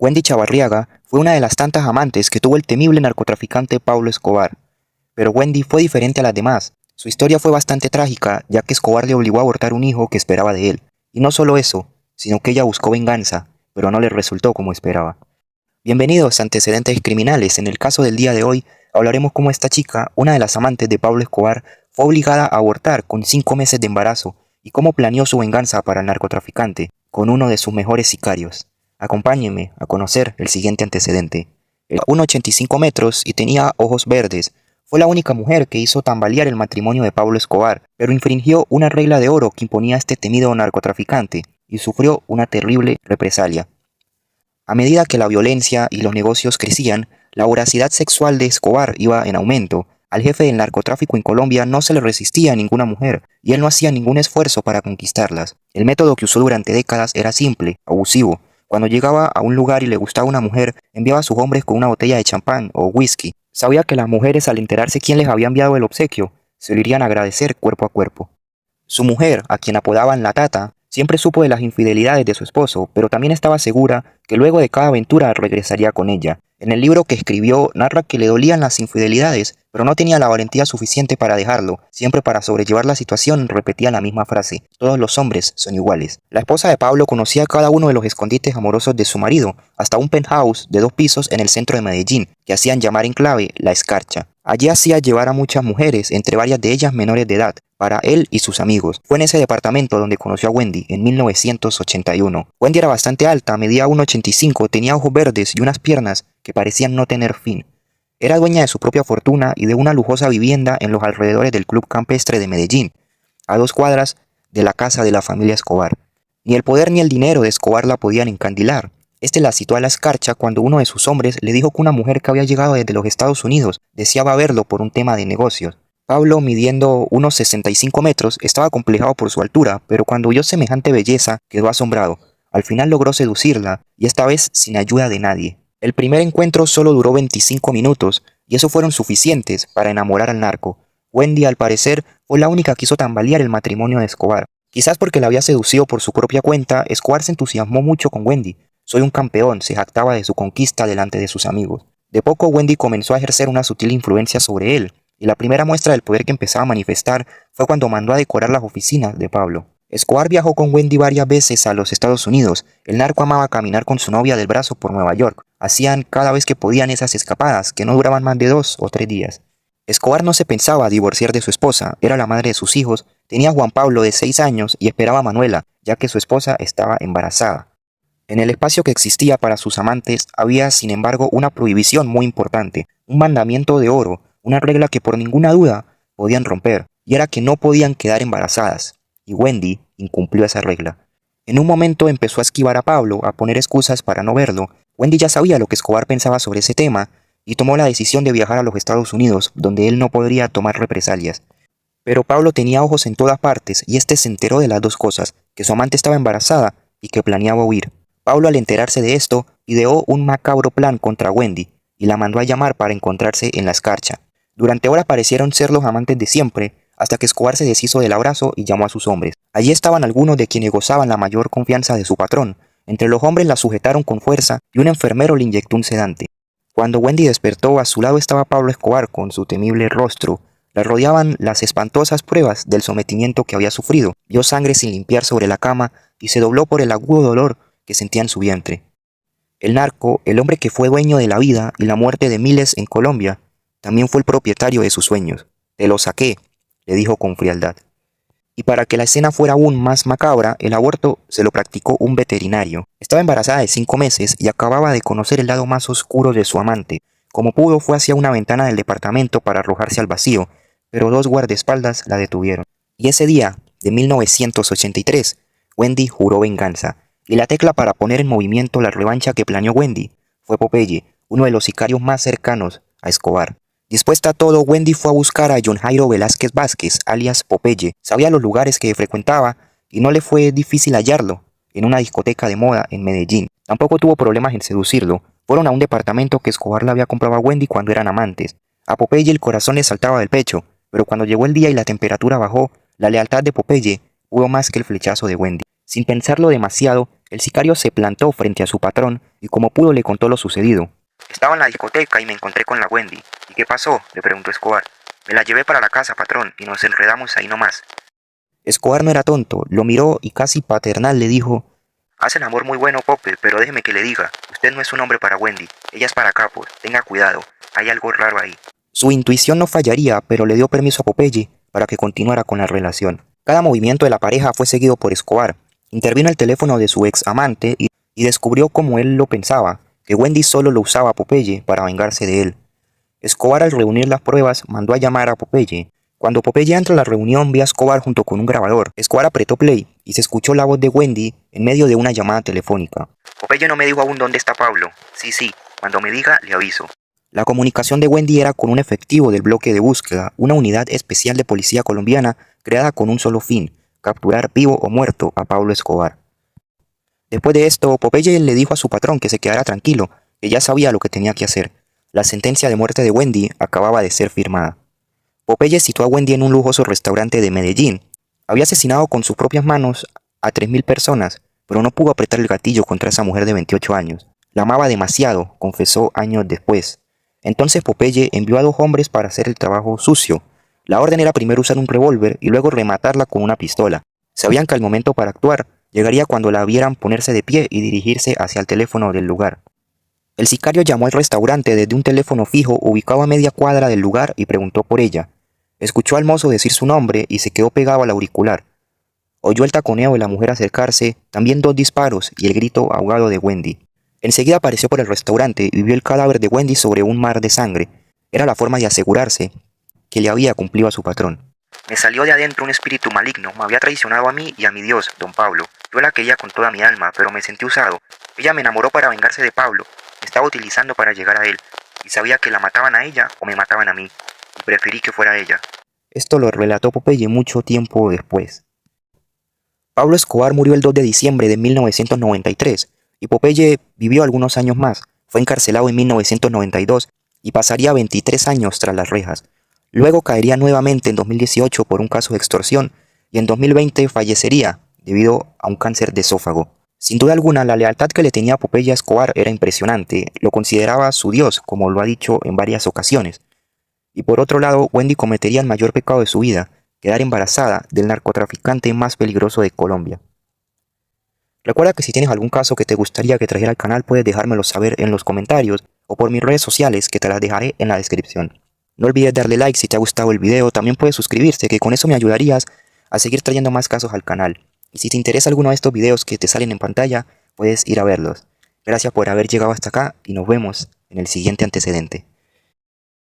Wendy Chavarriaga fue una de las tantas amantes que tuvo el temible narcotraficante Pablo Escobar. Pero Wendy fue diferente a las demás. Su historia fue bastante trágica, ya que Escobar le obligó a abortar un hijo que esperaba de él. Y no solo eso, sino que ella buscó venganza, pero no le resultó como esperaba. Bienvenidos a Antecedentes Criminales. En el caso del día de hoy, hablaremos cómo esta chica, una de las amantes de Pablo Escobar, fue obligada a abortar con 5 meses de embarazo y cómo planeó su venganza para el narcotraficante con uno de sus mejores sicarios. Acompáñenme a conocer el siguiente antecedente. Era 1,85 metros y tenía ojos verdes. Fue la única mujer que hizo tambalear el matrimonio de Pablo Escobar, pero infringió una regla de oro que imponía este temido narcotraficante y sufrió una terrible represalia. A medida que la violencia y los negocios crecían, la voracidad sexual de Escobar iba en aumento. Al jefe del narcotráfico en Colombia no se le resistía a ninguna mujer, y él no hacía ningún esfuerzo para conquistarlas. El método que usó durante décadas era simple, abusivo. Cuando llegaba a un lugar y le gustaba una mujer, enviaba a sus hombres con una botella de champán o whisky. Sabía que las mujeres, al enterarse quién les había enviado el obsequio, se lo irían a agradecer cuerpo a cuerpo. Su mujer, a quien apodaban la Tata, siempre supo de las infidelidades de su esposo, pero también estaba segura que luego de cada aventura regresaría con ella. En el libro que escribió narra que le dolían las infidelidades, pero no tenía la valentía suficiente para dejarlo. Siempre para sobrellevar la situación repetía la misma frase: todos los hombres son iguales. La esposa de Pablo conocía cada uno de los escondites amorosos de su marido, hasta un penthouse de 2 pisos en el centro de Medellín, que hacían llamar en clave La Escarcha. Allí hacía llevar a muchas mujeres, entre varias de ellas menores de edad, para él y sus amigos. Fue en ese departamento donde conoció a Wendy en 1981. Wendy era bastante alta, medía 1,85, tenía ojos verdes y unas piernas que parecían no tener fin. Era dueña de su propia fortuna y de una lujosa vivienda en los alrededores del Club Campestre de Medellín, a 2 cuadras de la casa de la familia Escobar. Ni el poder ni el dinero de Escobar la podían encandilar. Este la citó a La Escarcha cuando uno de sus hombres le dijo que una mujer que había llegado desde los Estados Unidos deseaba verlo por un tema de negocios. Pablo, midiendo unos 65 metros, estaba acomplejado por su altura, pero cuando vio semejante belleza quedó asombrado. Al final logró seducirla, y esta vez sin ayuda de nadie. El primer encuentro solo duró 25 minutos, y eso fueron suficientes para enamorar al narco. Wendy, al parecer, fue la única que hizo tambalear el matrimonio de Escobar. Quizás porque la había seducido por su propia cuenta, Escobar se entusiasmó mucho con Wendy. Soy un campeón, se jactaba de su conquista delante de sus amigos. De poco Wendy comenzó a ejercer una sutil influencia sobre él, y la primera muestra del poder que empezaba a manifestar fue cuando mandó a decorar las oficinas de Pablo. Escobar viajó con Wendy varias veces a los Estados Unidos. El narco amaba caminar con su novia del brazo por Nueva York. Hacían cada vez que podían esas escapadas, que no duraban más de 2 o 3 días. Escobar no se pensaba divorciar de su esposa, era la madre de sus hijos, tenía a Juan Pablo de 6 años y esperaba a Manuela, ya que su esposa estaba embarazada. En el espacio que existía para sus amantes había, sin embargo, una prohibición muy importante, un mandamiento de oro, una regla que por ninguna duda podían romper, y era que no podían quedar embarazadas, y Wendy incumplió esa regla. En un momento empezó a esquivar a Pablo, a poner excusas para no verlo. Wendy ya sabía lo que Escobar pensaba sobre ese tema, y tomó la decisión de viajar a los Estados Unidos, donde él no podría tomar represalias. Pero Pablo tenía ojos en todas partes, y este se enteró de las 2 cosas, que su amante estaba embarazada y que planeaba huir. Pablo, al enterarse de esto, ideó un macabro plan contra Wendy y la mandó a llamar para encontrarse en La Escarcha. Durante horas parecieron ser los amantes de siempre, hasta que Escobar se deshizo del abrazo y llamó a sus hombres. Allí estaban algunos de quienes gozaban la mayor confianza de su patrón. Entre los hombres la sujetaron con fuerza y un enfermero le inyectó un sedante. Cuando Wendy despertó, a su lado estaba Pablo Escobar con su temible rostro. La rodeaban las espantosas pruebas del sometimiento que había sufrido. Vio sangre sin limpiar sobre la cama y se dobló por el agudo dolor que sentía en su vientre. El narco, el hombre que fue dueño de la vida y la muerte de miles en Colombia, también fue el propietario de sus sueños. Te lo saqué, le dijo con frialdad. Y para que la escena fuera aún más macabra, el aborto se lo practicó un veterinario. Estaba embarazada de 5 meses y acababa de conocer el lado más oscuro de su amante. Como pudo, fue hacia una ventana del departamento para arrojarse al vacío, pero 2 guardaespaldas la detuvieron. Y ese día, de 1983, Wendy juró venganza. Y la tecla para poner en movimiento la revancha que planeó Wendy fue Popeye, uno de los sicarios más cercanos a Escobar. Dispuesta a todo, Wendy fue a buscar a John Jairo Velázquez Vázquez, alias Popeye. Sabía los lugares que frecuentaba y no le fue difícil hallarlo en una discoteca de moda en Medellín. Tampoco tuvo problemas en seducirlo. Fueron a un departamento que Escobar le había comprado a Wendy cuando eran amantes. A Popeye el corazón le saltaba del pecho, pero cuando llegó el día y la temperatura bajó, la lealtad de Popeye pudo más que el flechazo de Wendy. Sin pensarlo demasiado, El sicario se plantó frente a su patrón y como pudo le contó lo sucedido. Estaba en la discoteca y me encontré con la Wendy. ¿Y qué pasó?, le preguntó Escobar. Me la llevé para la casa, patrón, y nos enredamos ahí nomás. Escobar no era tonto, lo miró y casi paternal le dijo: hace el amor muy bueno, Pope, pero déjeme que le diga, usted no es un hombre para Wendy, ella es para Capos, tenga cuidado, hay algo raro ahí. Su intuición no fallaría, pero le dio permiso a Popeye para que continuara con la relación. Cada movimiento de la pareja fue seguido por Escobar. Intervino el teléfono de su ex amante y descubrió, como él lo pensaba, que Wendy solo lo usaba a Popeye para vengarse de él. Escobar, al reunir las pruebas, mandó a llamar a Popeye. Cuando Popeye entra a la reunión, ve a Escobar junto con un grabador. Escobar apretó play y se escuchó la voz de Wendy en medio de una llamada telefónica. Popeye no me dijo aún dónde está Pablo. Sí, cuando me diga, le aviso. La comunicación de Wendy era con un efectivo del bloque de búsqueda, una unidad especial de policía colombiana creada con un solo fin: capturar vivo o muerto a Pablo Escobar. Después de esto, Popeye le dijo a su patrón que se quedara tranquilo, que ya sabía lo que tenía que hacer. La sentencia de muerte de Wendy acababa de ser firmada. Popeye citó a Wendy en un lujoso restaurante de Medellín. Había asesinado con sus propias manos a 3.000 personas, pero no pudo apretar el gatillo contra esa mujer de 28 años. La amaba demasiado, confesó años después. Entonces Popeye envió a 2 hombres para hacer el trabajo sucio. La orden era primero usar un revólver y luego rematarla con una pistola. Sabían que el momento para actuar llegaría cuando la vieran ponerse de pie y dirigirse hacia el teléfono del lugar. El sicario llamó al restaurante desde un teléfono fijo ubicado a media cuadra del lugar y preguntó por ella. Escuchó al mozo decir su nombre y se quedó pegado al auricular. Oyó el taconeo de la mujer acercarse, también 2 disparos y el grito ahogado de Wendy. Enseguida apareció por el restaurante y vio el cadáver de Wendy sobre un mar de sangre. Era la forma de asegurarse que le había cumplido a su patrón. Me salió de adentro un espíritu maligno, me había traicionado a mí y a mi Dios, don Pablo. Yo la quería con toda mi alma, pero me sentí usado. Ella me enamoró para vengarse de Pablo. Me estaba utilizando para llegar a él, y sabía que la mataban a ella o me mataban a mí, y preferí que fuera ella. Esto lo relató Popeye mucho tiempo después. Pablo Escobar murió el 2 de diciembre de 1993, y Popeye vivió algunos años más. Fue encarcelado en 1992 y pasaría 23 años tras las rejas. Luego caería nuevamente en 2018 por un caso de extorsión y en 2020 fallecería debido a un cáncer de esófago. Sin duda alguna, la lealtad que le tenía Popeye a Escobar era impresionante. Lo consideraba su dios, como lo ha dicho en varias ocasiones. Y por otro lado, Wendy cometería el mayor pecado de su vida: quedar embarazada del narcotraficante más peligroso de Colombia. Recuerda que si tienes algún caso que te gustaría que trajera al canal, puedes dejármelo saber en los comentarios o por mis redes sociales, que te las dejaré en la descripción. No olvides darle like si te ha gustado el video, también puedes suscribirte, que con eso me ayudarías a seguir trayendo más casos al canal. Y si te interesa alguno de estos videos que te salen en pantalla, puedes ir a verlos. Gracias por haber llegado hasta acá y nos vemos en el siguiente antecedente.